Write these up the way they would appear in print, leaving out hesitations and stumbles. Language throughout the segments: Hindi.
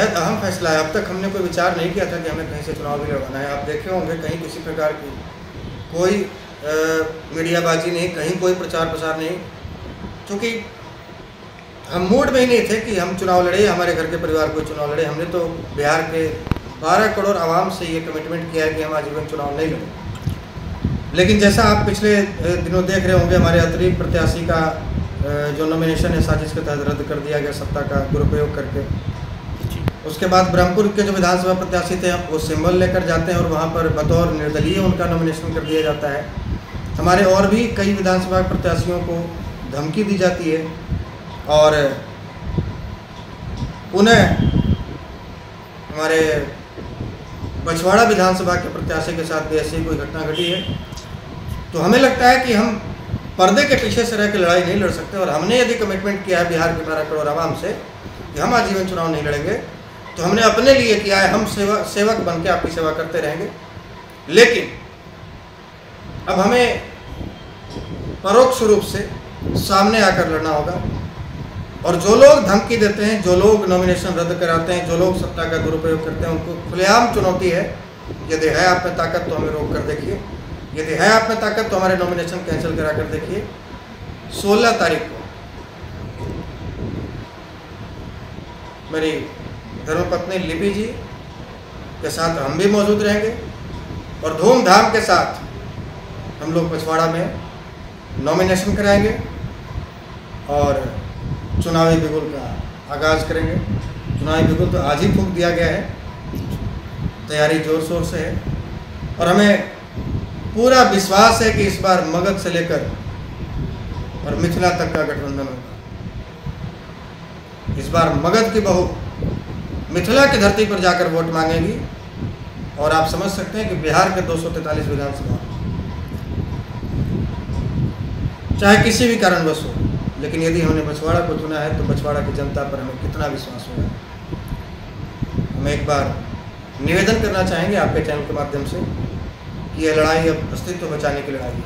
बेहद अहम फैसला है। अब तक हमने कोई विचार नहीं किया था कि हमें कहीं से चुनाव भी लड़वाना है। आप देखे होंगे कहीं किसी प्रकार की कोई मीडियाबाजी नहीं, कहीं कोई प्रचार प्रसार नहीं, क्योंकि हम मूड में ही नहीं थे कि हम चुनाव लड़े, हमारे घर के परिवार कोई चुनाव लड़े। हमने तो बिहार के 12 करोड़ आवाम से ये कमिटमेंट किया है कि हम आजीवन चुनाव नहीं लड़ेंगे। लेकिन जैसा आप पिछले दिनों देख रहे होंगे, हमारे अतिरिक्त प्रत्याशी का जो नॉमिनेशन है साजिश के तहत रद्द कर दिया गया सत्ता का दुरुपयोग करके। उसके बाद ब्रह्मपुर के जो विधानसभा प्रत्याशी थे वो सिंबल लेकर जाते हैं और वहाँ पर बतौर निर्दलीय उनका नॉमिनेशन कर दिया जाता है। हमारे और भी कई विधानसभा प्रत्याशियों को धमकी दी जाती है और उन्हें हमारे बछवाड़ा विधानसभा के प्रत्याशी के साथ भी ऐसी कोई घटना घटी है। तो हमें लगता है कि हम पर्दे के पीछे से रह के लड़ाई नहीं लड़ सकते, और हमने यदि कमिटमेंट किया है बिहार के 12 करोड़ आवाम से कि हम आजीवन चुनाव नहीं लड़ेंगे, तो हमने अपने लिए किया है। हम सेवक बन के आपकी सेवा करते रहेंगे, लेकिन अब हमें परोक्ष रूप से सामने आकर लड़ना होगा। और जो लोग धमकी देते हैं, जो लोग नॉमिनेशन रद्द कराते हैं, जो लोग सत्ता का दुरुपयोग करते हैं, उनको खुलेआम चुनौती है। यदि है आप में ताकत तो हमें रोक कर देखिए, यदि है आप में ताकत तो हमारे नॉमिनेशन कैंसिल करा कर देखिए। 16 तारीख को मेरी धर्मपत्नी लिपि जी के साथ हम भी मौजूद रहेंगे और धूमधाम के साथ हम लोग पछवाड़ा में नॉमिनेशन कराएंगे और चुनावी बिगुल का आगाज़ करेंगे। चुनावी बिगुल तो आज ही फूंक दिया गया है, तैयारी जोर शोर से है और हमें पूरा विश्वास है कि इस बार मगध से लेकर और मिथिला तक का गठबंधन होगा। इस बार मगध की बहू मिथिला की धरती पर जाकर वोट मांगेगी और आप समझ सकते हैं कि बिहार के 243 विधानसभा चाहे किसी भी कारणवश हो, लेकिन यदि हमने बछवाड़ा को चुना है तो बछवाड़ा की जनता पर हमें कितना विश्वास होगा। हम एक बार निवेदन करना चाहेंगे आपके चैनल के माध्यम से कि यह लड़ाई अब अस्तित्व बचाने की लड़ाई है।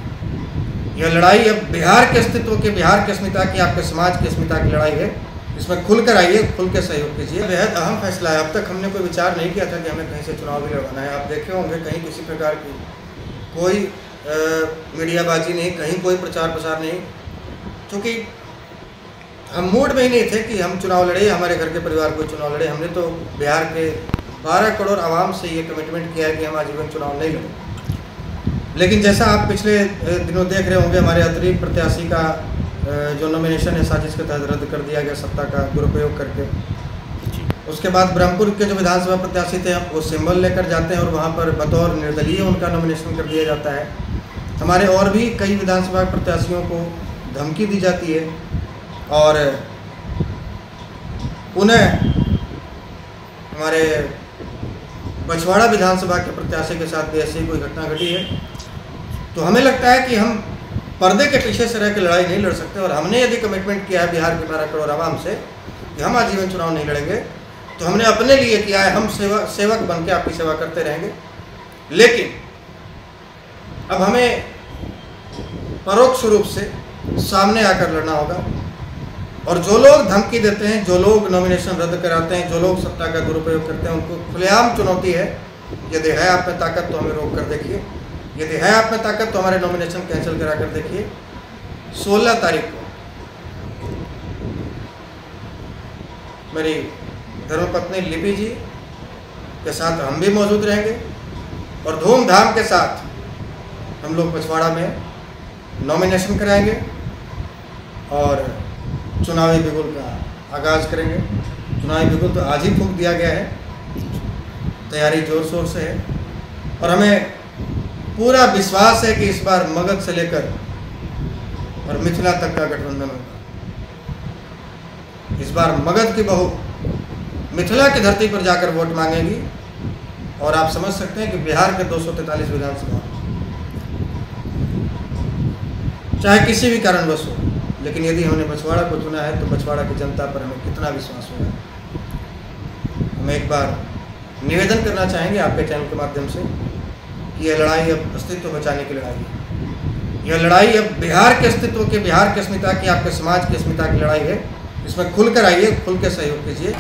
यह लड़ाई अब बिहार के अस्तित्व के, बिहार की अस्मिता की, आपके समाज की अस्मिता की लड़ाई है। इसमें खुलकर आइए, खुल के सहयोग कीजिए। बेहद अहम फैसला है। अब तक हमने कोई विचार नहीं किया था कि हमें कहीं से चुनाव भी लड़वाना है। आप देखे होंगे कहीं किसी प्रकार की कोई मीडियाबाजी नहीं, कहीं कोई प्रचार प्रसार नहीं, क्योंकि हम मूड में ही नहीं थे कि हम चुनाव लड़े, हमारे घर के परिवार कोई चुनाव लड़े। हमने तो बिहार के 12 करोड़ आवाम से ये कमिटमेंट किया है कि हम आजीवन चुनाव नहीं लड़ेंगे। लेकिन जैसा आप पिछले दिनों देख रहे होंगे, हमारे अतिरिक्त प्रत्याशी का जो नॉमिनेशन है साजिश के तहत रद्द कर दिया गया सत्ता का दुरुपयोग करके। उसके बाद ब्रह्मपुर के जो विधानसभा प्रत्याशी थे वो सिंबल लेकर जाते हैं और वहाँ पर बतौर निर्दलीय उनका नॉमिनेशन कर दिया जाता है। हमारे और भी कई विधानसभा प्रत्याशियों को धमकी दी जाती है और उन्हें हमारे बछवाड़ा विधानसभा के प्रत्याशी के साथ भी ऐसी कोई घटना घटी है। तो हमें लगता है कि हम पर्दे के पीछे से रह के लड़ाई नहीं लड़ सकते, और हमने यदि कमिटमेंट किया है बिहार के 12 करोड़ आवाम से कि हम आजीवन चुनाव नहीं लड़ेंगे, तो हमने अपने लिए किया है। हम सेवक बन के आपकी सेवा करते रहेंगे, लेकिन अब हमें परोक्ष रूप से सामने आकर लड़ना होगा। और जो लोग धमकी देते हैं, जो लोग नॉमिनेशन रद्द कराते हैं, जो लोग सत्ता का दुरुपयोग करते हैं, उनको खुलेआम चुनौती है। यदि है आप में ताकत तो हमें रोक कर देखिए, यदि है आप में ताकत तो हमारे नॉमिनेशन कैंसिल करा कर देखिए। 16 तारीख को मेरी धर्मपत्नी लिपि जी के साथ हम भी मौजूद रहेंगे और धूमधाम के साथ हम लोग पछवाड़ा में नॉमिनेशन कराएंगे और चुनावी बिगुल का आगाज़ करेंगे। चुनावी बिगुल तो आज ही फूंक दिया गया है, तैयारी जोर शोर से है और हमें पूरा विश्वास है कि इस बार मगध से लेकर और मिथिला तक का गठबंधन होगा। इस बार मगध की बहू मिथिला की धरती पर जाकर वोट मांगेगी और आप समझ सकते हैं कि बिहार के 243 विधानसभा चाहे किसी भी कारणवश हो, लेकिन यदि हमने बछवाड़ा को चुना है तो बछवाड़ा की जनता पर हमें कितना विश्वास होगा। हम एक बार निवेदन करना चाहेंगे आपके चैनल के माध्यम से कि यह लड़ाई अब अस्तित्व बचाने की लड़ाई है। यह लड़ाई अब बिहार के अस्तित्व के, बिहार की अस्मिता की, आपके समाज की अस्मिता की लड़ाई है। इसमें खुलकर आइए, खुल के सहयोग कीजिए।